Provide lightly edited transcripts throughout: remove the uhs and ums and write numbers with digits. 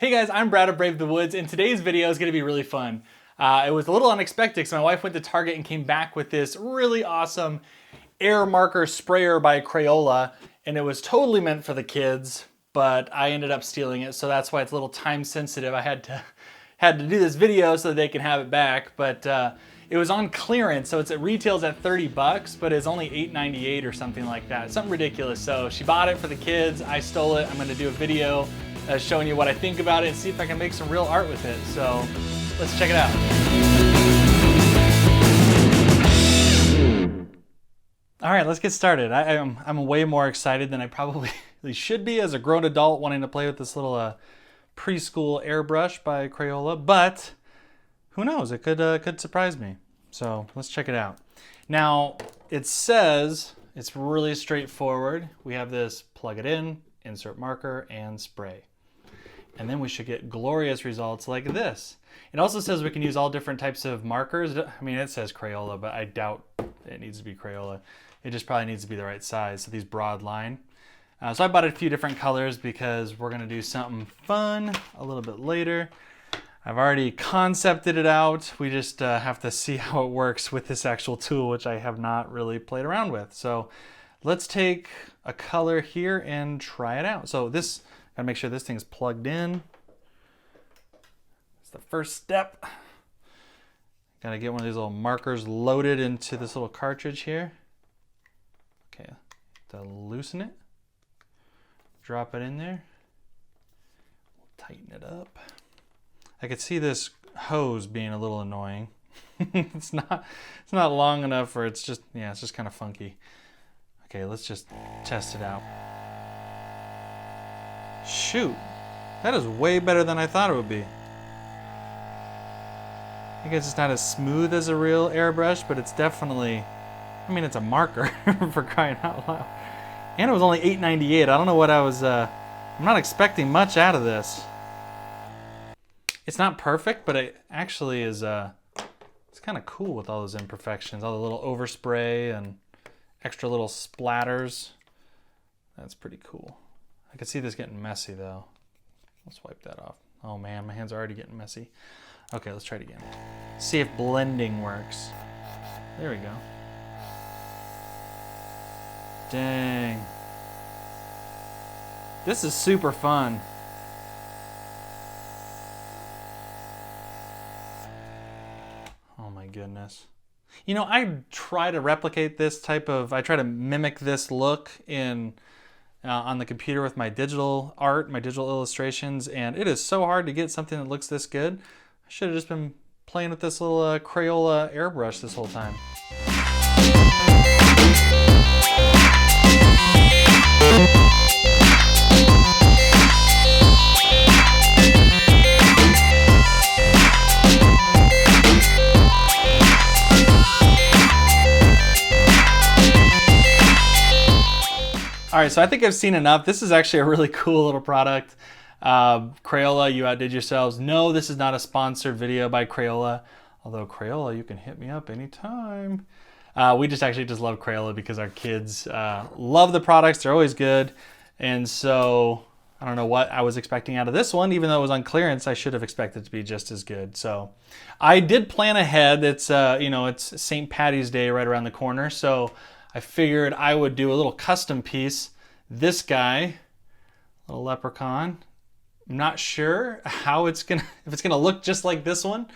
Hey guys, I'm Brad of Brave the Woods, and today's video is going to be really fun. It was a little unexpected because my wife went to Target and came back with this really awesome air marker sprayer by Crayola, and it was totally meant for the kids, but I ended up stealing it, so that's why it's a little time sensitive. I had to do this video so that they can have it back, but it was on clearance, so it retails at 30 bucks, but it's only $8.98 or something like that. Something ridiculous. So she bought it for the kids, I stole it. I'm going to do a video showing you what I think about it and see if I can make some real art with it. So let's check it out. All right, let's get started. I'm way more excited than I probably should be as a grown adult wanting to play with this little preschool airbrush by Crayola, but who knows, it could surprise me. So let's check it out. Now, it says it's really straightforward. We have this plug it in, insert marker, and spray. And then we should get glorious results like this. It also says we can use all different types of markers. I mean, it says Crayola, but I doubt it needs to be Crayola. It just probably needs to be the right size. So these broad line. So I bought a few different colors because we're gonna do something fun a little bit later. I've already concepted it out. We just have to see how it works with this actual tool, which I have not really played around with. So let's take a color here and try it out. So this, gotta make sure this thing's plugged in. It's the first step. Gotta get one of these little markers loaded into this little cartridge here. Okay, to loosen it. Drop it in there. Tighten it up. I could see this hose being a little annoying. It's not long enough, or it's just kind of funky. Okay, let's just test it out. Shoot, that is way better than I thought it would be. I guess it's not as smooth as a real airbrush, but it's definitely, I mean, it's a marker for crying out loud. And it was only $8.98. I don't know what I was, I'm not expecting much out of this. It's not perfect, but it actually is, it's kind of cool with all those imperfections, all the little overspray and extra little splatters. That's pretty cool. I could see this getting messy though. Let's wipe that off. Oh man, my hands are already getting messy. Okay, let's try it again. See if blending works. There we go. Dang. This is super fun. Oh my goodness. You know, I try to replicate this type of, I try to mimic this look in on the computer with my digital art, my digital illustrations, and it is so hard to get something that looks this good. I should have just been playing with this little Crayola airbrush this whole time. All right, so I think I've seen enough. This is actually a really cool little product. Crayola, you outdid yourselves. No, this is not a sponsored video by Crayola. Although Crayola, you can hit me up anytime. We just love Crayola because our kids love the products. They're always good. And so I don't know what I was expecting out of this one. Even though it was on clearance, I should have expected it to be just as good. So I did plan ahead. It's, it's St. Patty's Day right around the corner. So I figured I would do a little custom piece. This guy, little leprechaun. I'm not sure how if it's gonna look just like this one.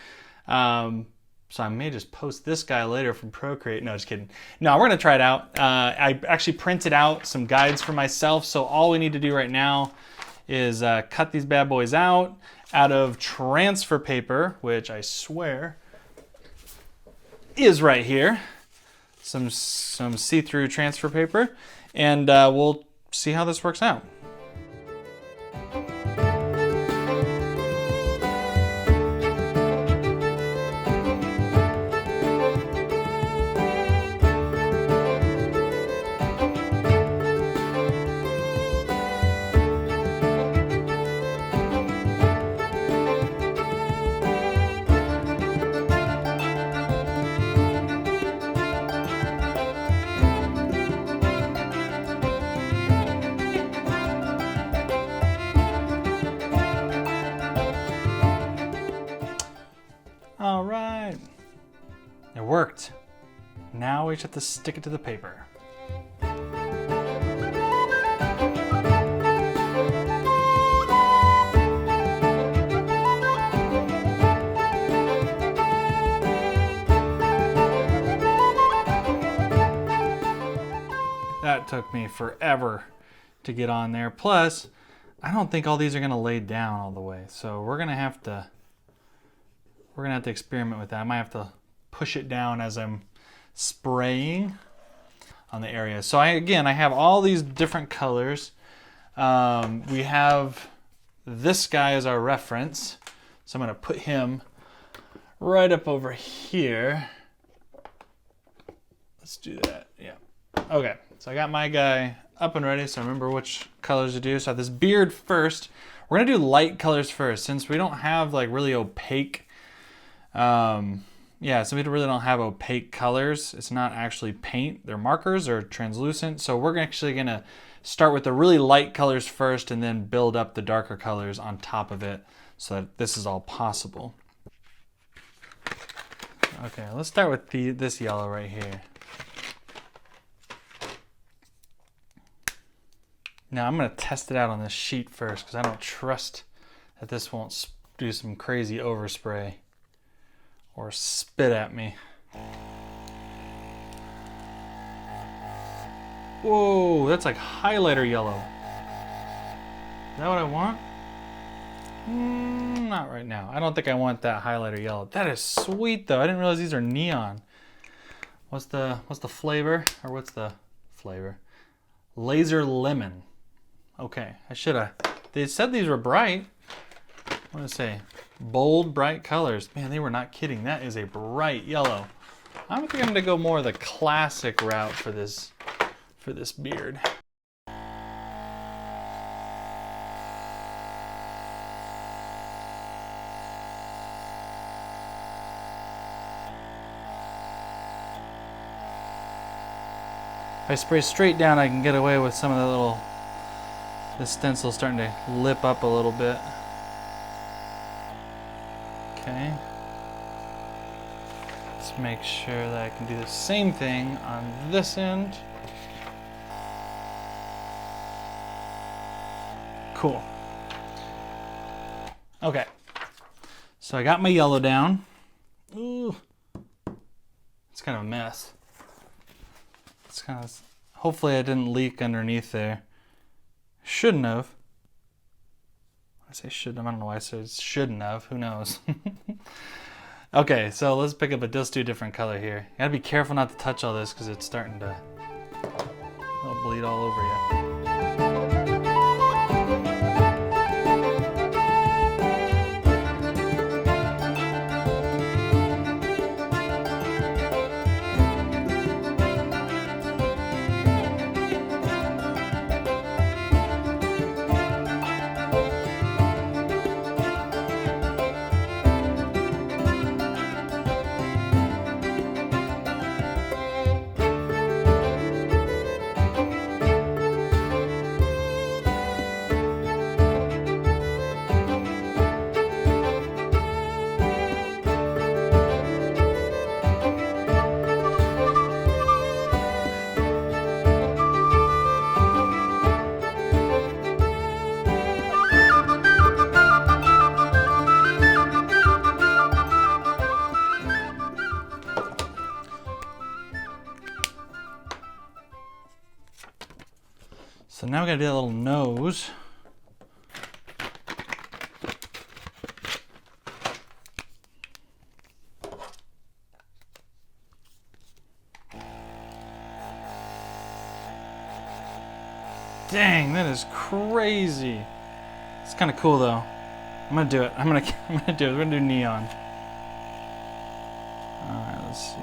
So I may just post this guy later from Procreate. No, just kidding. No, we're gonna try it out. I actually printed out some guides for myself. So all we need to do right now is cut these bad boys out of transfer paper, which I swear is right here. Some see-through transfer paper, and we'll see how this works out. It worked. Now we just have to stick it to the paper. That took me forever to get on there. Plus, I don't think all these are gonna lay down all the way. So we're gonna have to experiment with that. I might have to push it down as I'm spraying on the area. So I have all these different colors. We have this guy as our reference. So I'm gonna put him right up over here. Let's do that, yeah. Okay, so I got my guy up and ready, so I remember which colors to do. So I have this beard first. We're gonna do light colors first, since we don't have like really opaque, so we really don't have opaque colors. It's not actually paint, they're markers or translucent. So we're actually gonna start with the really light colors first and then build up the darker colors on top of it so that this is all possible. Okay, let's start with this yellow right here. Now I'm gonna test it out on this sheet first because I don't trust that this won't do some crazy overspray or spit at me. Whoa, that's like highlighter yellow. Is that what I want? Not right now. I don't think I want that highlighter yellow. That is sweet though. I didn't realize these are neon. What's the flavor? Or what's the flavor? Laser lemon. Okay, I should have. They said these were bright. What did it say? Bold, bright colors. Man, they were not kidding. That is a bright yellow. I think I'm gonna go more of the classic route for this beard. If I spray straight down, I can get away with some of the stencil starting to lip up a little bit. Okay. Let's make sure that I can do the same thing on this end. Cool. Okay. So I got my yellow down. Ooh. It's kind of a mess. It's kind of, hopefully I didn't leak underneath there. Shouldn't have. I say shouldn't have, I don't know why I said shouldn't have, who knows. Okay, so let's pick up let's do a different color here. You gotta be careful not to touch all this because it's starting to, it'll bleed all over you. So now we gotta do that little nose. Dang, that is crazy. It's kind of cool though. I'm gonna do it. I'm gonna do it. We're gonna do neon. All right, let's see.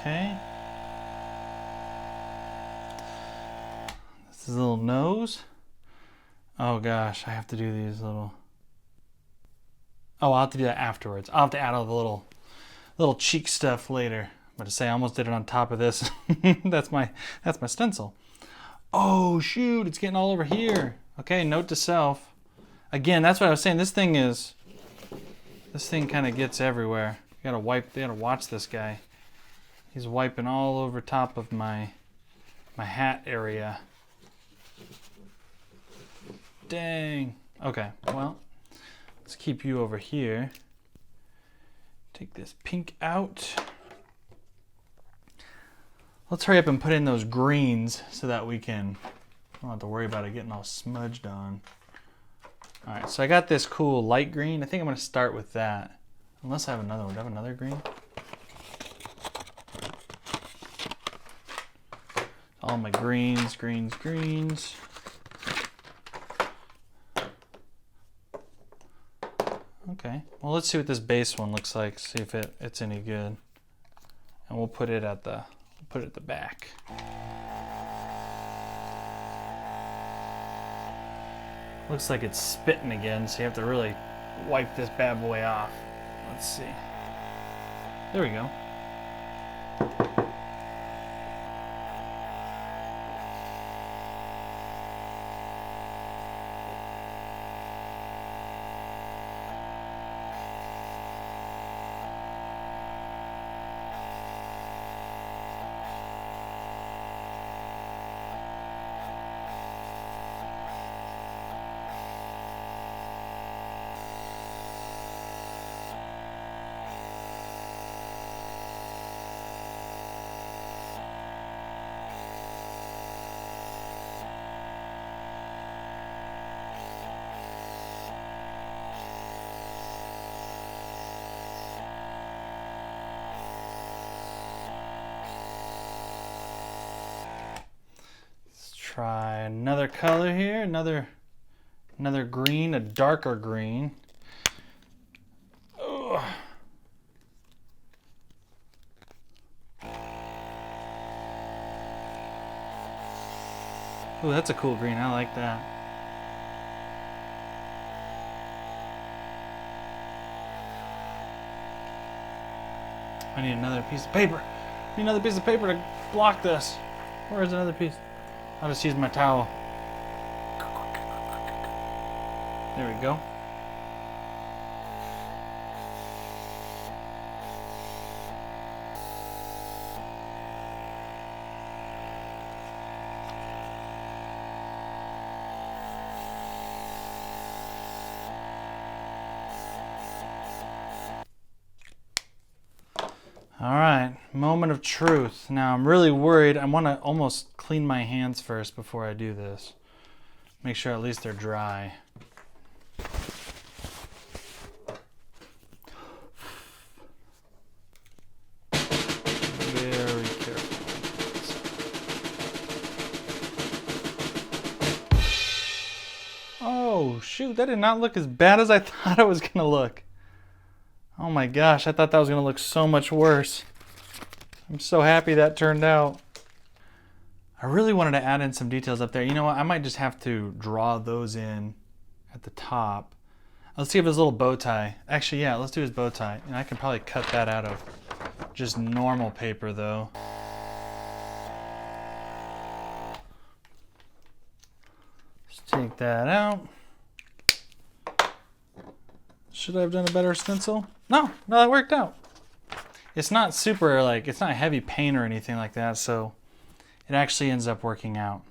Okay. This is a little nose. Oh gosh, I have to do these little. Oh, I'll have to do that afterwards. I'll have to add all the little cheek stuff later. But to say I almost did it on top of this. that's my stencil. Oh shoot, it's getting all over here. Okay, note to self. Again, that's what I was saying. This thing kind of gets everywhere. You gotta watch this guy. He's wiping all over top of my hat area. Dang. Okay, well, let's keep you over here. Take this pink out. Let's hurry up and put in those greens so that we can, I don't have to worry about it getting all smudged on. All right, so I got this cool light green. I think I'm gonna start with that. Unless I have another one. Do I have another green? All my greens. Okay, well let's see what this base one looks like, see if it's any good. And we'll put it at the back. Looks like it's spitting again, so you have to really wipe this bad boy off. Let's see. There we go. Try another color here, another green, a darker green. Ugh. Ooh, that's a cool green. I like that. I need another piece of paper. I need another piece of paper to block this. Where's another piece? I'll just use my towel. There we go. All right, moment of truth. Now I'm really worried. I want to almost clean my hands first before I do this. Make sure at least they're dry. Very careful. Oh shoot, that did not look as bad as I thought it was gonna look. Oh my gosh, I thought that was going to look so much worse. I'm so happy that turned out. I really wanted to add in some details up there. You know what? I might just have to draw those in at the top. Let's see if his little bow tie. Actually, yeah, let's do his bow tie. And I can probably cut that out of just normal paper though. Let's take that out. Should I have done a better stencil? No, that worked out. It's not super, it's not heavy paint or anything like that, so it actually ends up working out.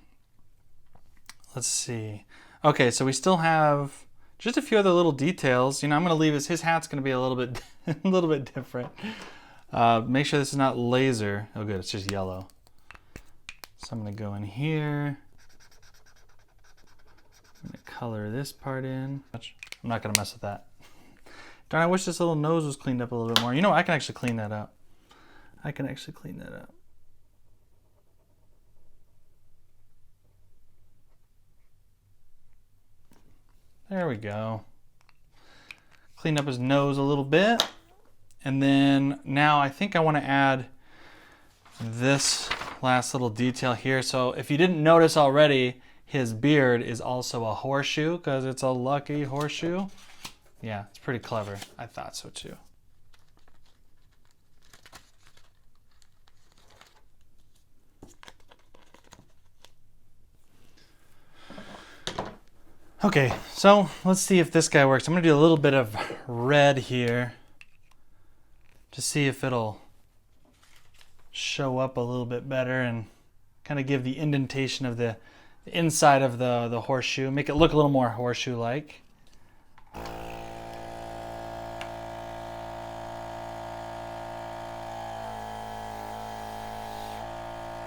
Let's see. Okay, so we still have just a few other little details. You know, I'm going to leave his hat's going to be a little bit, a little bit different. Make sure this is not laser. Oh, good, it's just yellow. So I'm going to go in here. I'm going to color this part in. I'm not going to mess with that. Darn, I wish this little nose was cleaned up a little bit more. You know what? I can actually clean that up. There we go. Clean up his nose a little bit. And then now I think I want to add this last little detail here. So if you didn't notice already, his beard is also a horseshoe because it's a lucky horseshoe. Yeah, it's pretty clever. I thought so too. Okay, so let's see if this guy works. I'm gonna do a little bit of red here to see if it'll show up a little bit better and kind of give the indentation of the inside of the horseshoe, make it look a little more horseshoe-like.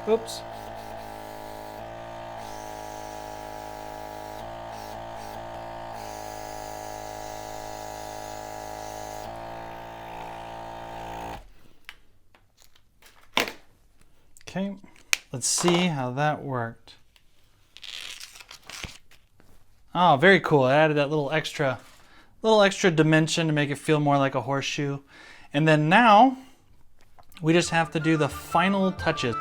Oops. Okay, let's see how that worked. Oh, very cool. I added that little extra dimension to make it feel more like a horseshoe. And then now we just have to do the final touches.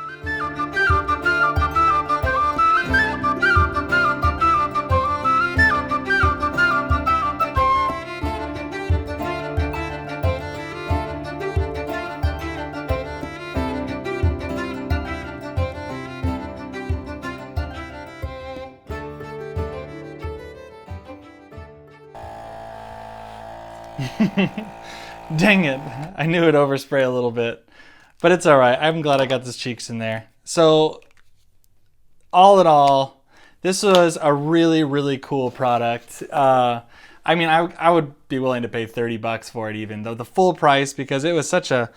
Dang it. I knew it'd overspray a little bit, but it's all right. I'm glad I got those cheeks in there. So all in all, this was a really, really cool product. I mean, I would be willing to pay $30 for it, even though the full price, because it was such a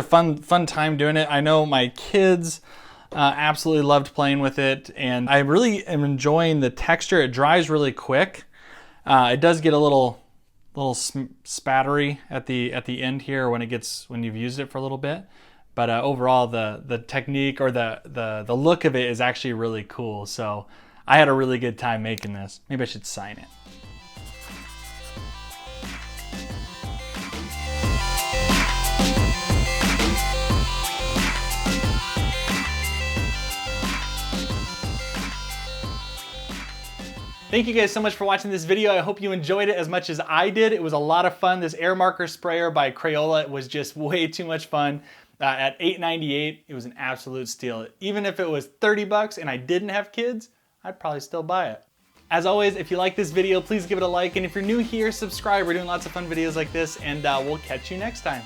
fun time doing it. I know my kids absolutely loved playing with it, and I really am enjoying the texture. It dries really quick. It does get a little spattery at the end here when you've used it for a little bit, but overall the technique or the look of it is actually really cool. So I had a really good time making this. Maybe I should sign it. Thank you guys so much for watching this video. I hope you enjoyed it as much as I did. It was a lot of fun. This air marker sprayer by Crayola was just way too much fun. At $8.98, it was an absolute steal. Even if it was $30 and I didn't have kids, I'd probably still buy it. As always, if you like this video, please give it a like. And if you're new here, subscribe. We're doing lots of fun videos like this, and we'll catch you next time.